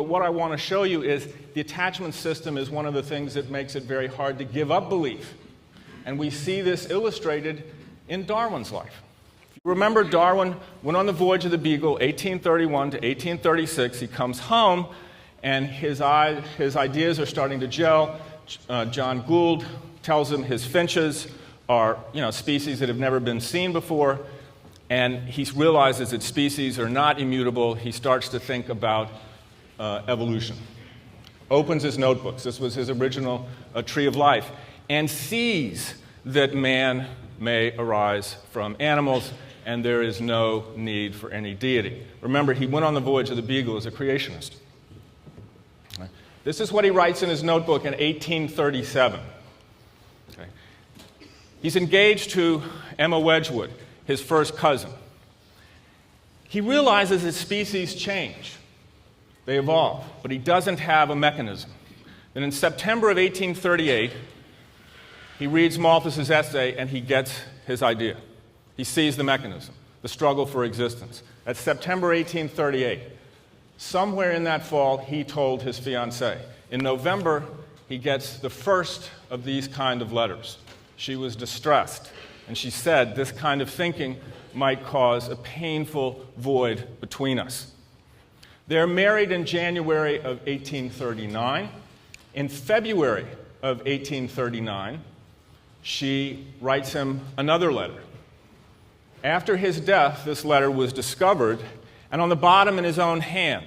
But what I want to show you is the attachment system is one of the things that makes it very hard to give up belief. And we see this illustrated in Darwin's life. If you remember, Darwin went on the voyage of the Beagle, 1831 to 1836. He comes home, and his ideas are starting to gel. John Gould tells him his finches are, species that have never been seen before, and he realizes that species are not immutable. He starts to think about evolution. Opens his notebooks. This was his original Tree of Life, and sees that man may arise from animals, and there is no need for any deity. Remember, he went on the voyage of the Beagle as a creationist. This is what he writes in his notebook in 1837. Okay. He's engaged to Emma Wedgwood, his first cousin. He realizes that species change. They evolve, but he doesn't have a mechanism. And in September of 1838, he reads Malthus's essay and he gets his idea. He sees the mechanism, the struggle for existence. That's September 1838. Somewhere in that fall, he told his fiancée. In November, he gets the first of these kind of letters. She was distressed, and she said this kind of thinking might cause a painful void between us. They're married in January of 1839. In February of 1839, she writes him another letter. After his death, this letter was discovered, and on the bottom in his own hand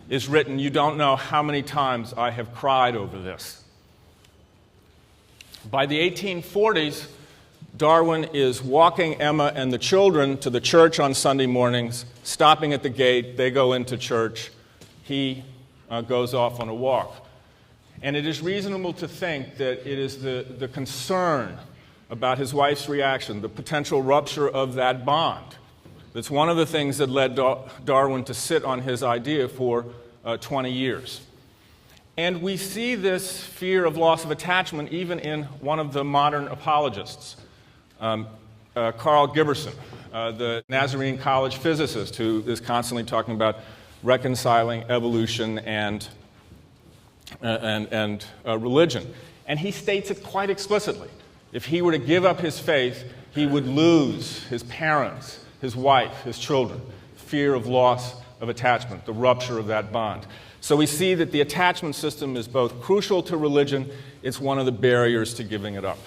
is written, "You don't know how many times I have cried over this." By the 1840s, Darwin is walking Emma and the children to the church on Sunday mornings, stopping at the gate. They go into church. He goes off on a walk. And it is reasonable to think that it is the concern about his wife's reaction, the potential rupture of that bond, that's one of the things that led Darwin to sit on his idea for 20 years. And we see this fear of loss of attachment even in one of the modern apologists, Carl Giberson, the Nazarene College physicist who is constantly talking about reconciling evolution and religion. And he states it quite explicitly. If he were to give up his faith, he would lose his parents, his wife, his children. Fear of loss of attachment, the rupture of that bond. So we see that the attachment system is both crucial to religion, it's one of the barriers to giving it up.